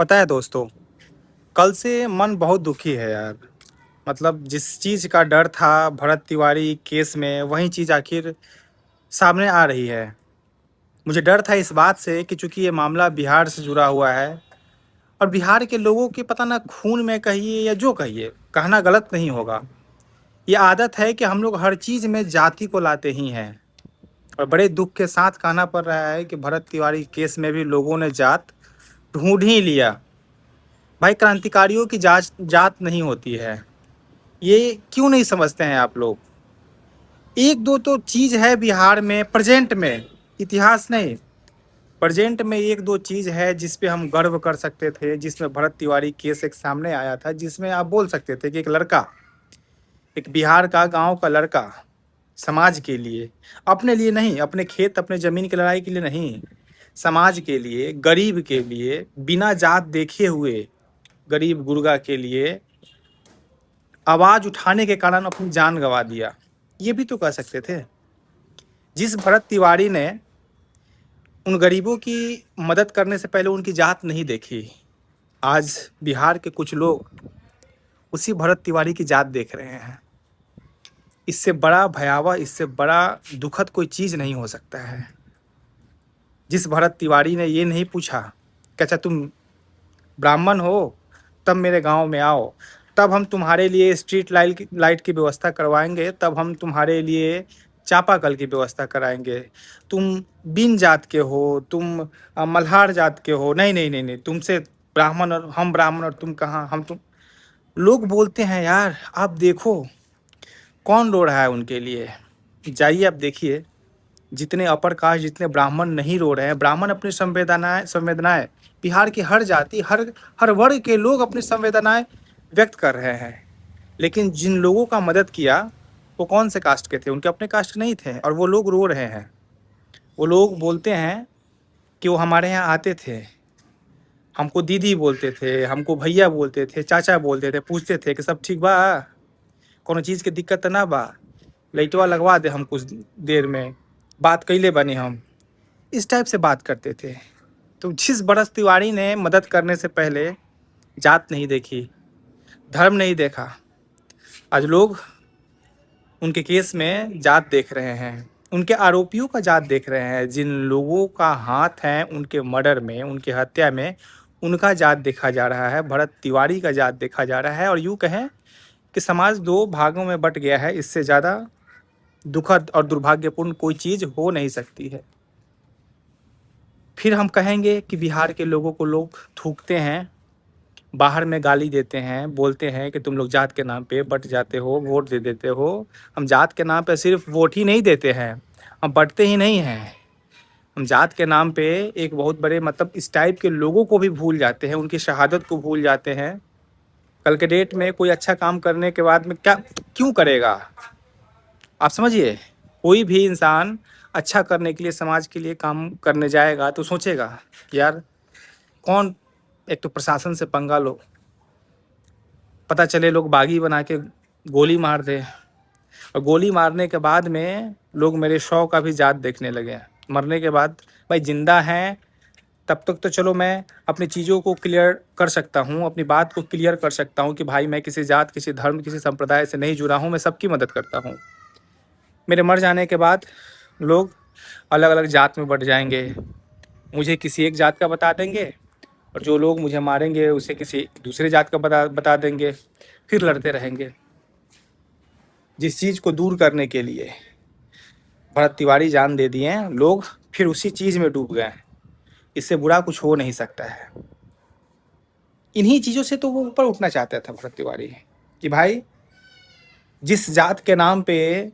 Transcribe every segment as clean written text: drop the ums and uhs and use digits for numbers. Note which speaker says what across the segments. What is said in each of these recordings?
Speaker 1: पता है दोस्तों, कल से मन बहुत दुखी है यार। मतलब जिस चीज़ का डर था भरत तिवारी केस में, वही चीज़ आखिर सामने आ रही है। मुझे डर था इस बात से कि चूंकि ये मामला बिहार से जुड़ा हुआ है और बिहार के लोगों के पता ना खून में कहिए या जो कहिए, कहना गलत नहीं होगा। ये आदत है कि हम लोग हर चीज़ में जाति को लाते ही हैं। और बड़े दुख के साथ कहना पड़ रहा है कि भरत तिवारी केस में भी लोगों ने जात ढूंढ ही लिया। भाई, क्रांतिकारियों की जात जात नहीं होती है। ये क्यों नहीं समझते हैं आप लोग? एक दो तो चीज है बिहार में प्रेजेंट में, इतिहास नहीं। प्रेजेंट में एक दो चीज है जिस पे हम गर्व कर सकते थे, जिसमें भरत तिवारी केस एक सामने आया था, जिसमें आप बोल सकते थे कि एक लड़का, एक बिहार का गांव का लड़का समाज के लिए, अपने लिए नहीं, अपने खेत अपने जमीन की लड़ाई के लिए नहीं, समाज के लिए, गरीब के लिए, बिना जात देखे हुए गरीब गुर्गा के लिए आवाज उठाने के कारण अपनी जान गंवा दिया। ये भी तो कह सकते थे। जिस भरत तिवारी ने उन गरीबों की मदद करने से पहले उनकी जात नहीं देखी, आज बिहार के कुछ लोग उसी भरत तिवारी की जात देख रहे हैं। इससे बड़ा भयावह, इससे बड़ा दुखद कोई चीज नहीं हो सकता है। जिस भरत तिवारी ने ये नहीं पूछा कि अच्छा तुम ब्राह्मण हो तब मेरे गांव में आओ, तब हम तुम्हारे लिए स्ट्रीट लाइट की व्यवस्था करवाएंगे, तब हम तुम्हारे लिए चापाकल की व्यवस्था कराएंगे। तुम बिन जात के हो, तुम मल्हार जात के हो, नहीं नहीं नहीं नहीं, तुमसे ब्राह्मण और हम ब्राह्मण और तुम कहाँ, हम तुम। लोग बोलते हैं यार, आप देखो कौन रो रहा है उनके लिए। जाइए आप देखिए, जितने अपर कास्ट, जितने ब्राह्मण नहीं रो रहे हैं। ब्राह्मण अपनी संवेदनाएं संवेदनाएं बिहार की हर जाति, हर हर वर्ग के लोग अपनी संवेदनाएं व्यक्त कर रहे हैं। लेकिन जिन लोगों का मदद किया वो कौन से कास्ट के थे? उनके अपने कास्ट के नहीं थे, और वो लोग रो रहे हैं। वो लोग बोलते हैं कि वो हमारे यहाँ आते थे, हमको दीदी बोलते थे, हमको भैया बोलते थे, चाचा बोलते थे, पूछते थे कि सब ठीक बा, कोनो चीज़ की दिक्कत ना बा, लाइटवा लगवा दे हम कुछ देर में, बात कैले बनी हम। इस टाइप से बात करते थे। तो जिस भरत तिवारी ने मदद करने से पहले जात नहीं देखी, धर्म नहीं देखा, आज लोग उनके केस में जात देख रहे हैं, उनके आरोपियों का जात देख रहे हैं। जिन लोगों का हाथ है उनके मर्डर में, उनके हत्या में, उनका जात देखा जा रहा है, भरत तिवारी का जात देखा जा रहा है। और यूँ कहें कि समाज दो भागों में बट गया है। इससे ज़्यादा दुखद और दुर्भाग्यपूर्ण कोई चीज़ हो नहीं सकती है। फिर हम कहेंगे कि बिहार के लोगों को लोग थूकते हैं, बाहर में गाली देते हैं, बोलते हैं कि तुम लोग जात के नाम पे बट जाते हो, वोट दे देते हो। हम जात के नाम पे सिर्फ वोट ही नहीं देते हैं, हम बटते ही नहीं हैं। हम जात के नाम पे एक बहुत बड़े, मतलब इस टाइप के लोगों को भी भूल जाते हैं, उनकी शहादत को भूल जाते हैं। कल के डेट में कोई अच्छा काम करने के बाद में क्या क्यों करेगा? आप समझिए, कोई भी इंसान अच्छा करने के लिए, समाज के लिए काम करने जाएगा तो सोचेगा कि यार कौन, एक तो प्रशासन से पंगा लो, पता चले लोग बागी बना के गोली मार दे, और गोली मारने के बाद में लोग मेरे शव का भी जात देखने लगे। मरने के बाद भाई जिंदा हैं तब तक तो चलो मैं अपनी चीज़ों को क्लियर कर सकता हूँ, अपनी बात को क्लियर कर सकता हूँ कि भाई मैं किसी जात, किसी धर्म, किसी संप्रदाय से नहीं जुड़ा हूँ, मैं सबकी मदद करता हूँ। मेरे मर जाने के बाद लोग अलग अलग जात में बट जाएंगे, मुझे किसी एक जात का बता देंगे, और जो लोग मुझे मारेंगे उसे किसी दूसरे जात का बता देंगे, फिर लड़ते रहेंगे। जिस चीज़ को दूर करने के लिए भरत तिवारी जान दे दिए हैं, लोग फिर उसी चीज़ में डूब गए। इससे बुरा कुछ हो नहीं सकता है। इन्हीं चीज़ों से तो वो ऊपर उठना चाहता था भरत तिवारी, कि भाई जिस जात के नाम पे,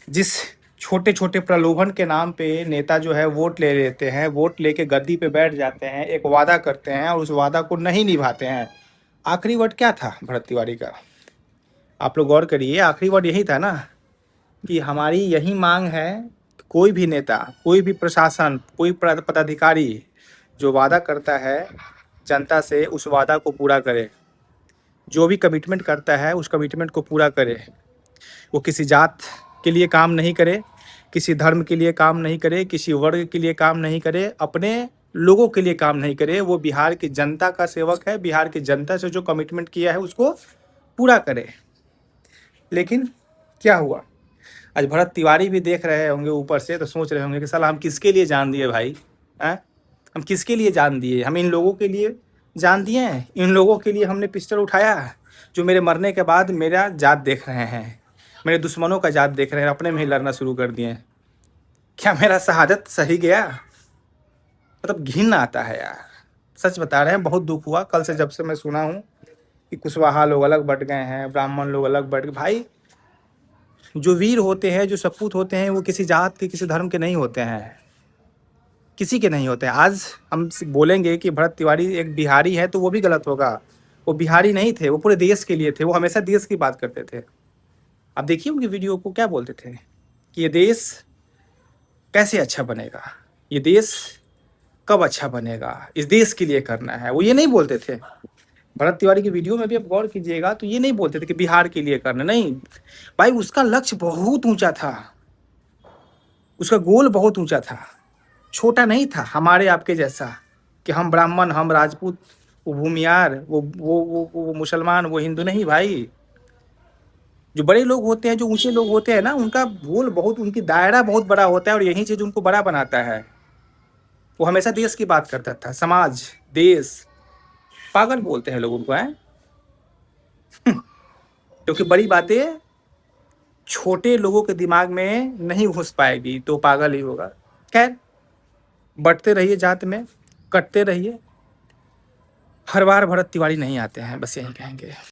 Speaker 1: जिस छोटे छोटे प्रलोभन के नाम पे नेता जो है वोट ले लेते हैं, वोट लेके गद्दी पे बैठ जाते हैं, एक वादा करते हैं और उस वादा को नहीं निभाते हैं। आखिरी वर्ड क्या था भरत तिवारी का? आप लोग गौर करिए, आखिरी वर्ड यही था ना कि हमारी यही मांग है, कोई भी नेता, कोई भी प्रशासन, कोई पदाधिकारी जो वादा करता है जनता से, उस वादा को पूरा करे। जो भी कमिटमेंट करता है उस कमिटमेंट को पूरा करे। वो किसी जात के लिए काम नहीं करे, किसी धर्म के लिए काम नहीं करे, किसी वर्ग के लिए काम नहीं करे, अपने लोगों के लिए काम नहीं करे, वो बिहार की जनता का सेवक है, बिहार की जनता से जो कमिटमेंट किया है उसको पूरा करे। लेकिन क्या हुआ, आज भरत तिवारी भी देख रहे होंगे ऊपर से, तो सोच रहे होंगे कि साला हम किसके लिए जान दिए भाई, हैं? हम किसके लिए जान दिए? हम इन लोगों के लिए जान दिए हैं, इन लोगों के लिए हमने पिस्टल उठाया है, जो मेरे मरने के बाद मेरा जात देख रहे हैं, मेरे दुश्मनों का जात देख रहे हैं, अपने में ही लड़ना शुरू कर दिए हैं। क्या मेरा शहादत सही गया? मतलब घिन आता है यार, सच बता रहे हैं। बहुत दुख हुआ कल से, जब से मैं सुना हूँ कि कुशवाहा लोग अलग बट गए हैं, ब्राह्मण लोग अलग बट गए। भाई, जो वीर होते हैं, जो सपूत होते हैं, वो किसी जात के, किसी धर्म के नहीं होते हैं, किसी के नहीं होते हैं। आज हम बोलेंगे कि भरत तिवारी एक बिहारी है तो वो भी गलत होगा। वो बिहारी नहीं थे, वो पूरे देश के लिए थे, वो हमेशा देश की बात करते थे। आप देखिए उनकी वीडियो को, क्या बोलते थे कि ये देश कैसे अच्छा बनेगा, ये देश कब अच्छा बनेगा, इस देश के लिए करना है। वो ये नहीं बोलते थे। भरत तिवारी की वीडियो में भी आप गौर कीजिएगा तो ये नहीं बोलते थे कि बिहार के लिए करना, नहीं भाई, उसका लक्ष्य बहुत ऊंचा था, उसका गोल बहुत ऊंचा था, छोटा नहीं था हमारे आपके जैसा कि हम ब्राह्मण, हम राजपूत, वो भूमियार, वो मुसलमान, वो हिंदू। नहीं भाई, जो बड़े लोग होते हैं, जो ऊंचे लोग होते हैं ना, उनका गोल बहुत, उनकी दायरा बहुत बड़ा होता है, और यही चीज उनको बड़ा बनाता है। वो हमेशा देश की बात करता था, समाज, देश। पागल बोलते हैं लोग उनको, हैं? क्योंकि बड़ी बातें छोटे लोगों के दिमाग में नहीं घुस पाएगी तो पागल ही होगा। खैर, बढ़ते रहिए जात में, कटते रहिए। हर बार भरत तिवारी नहीं आते हैं, बस यही कहेंगे।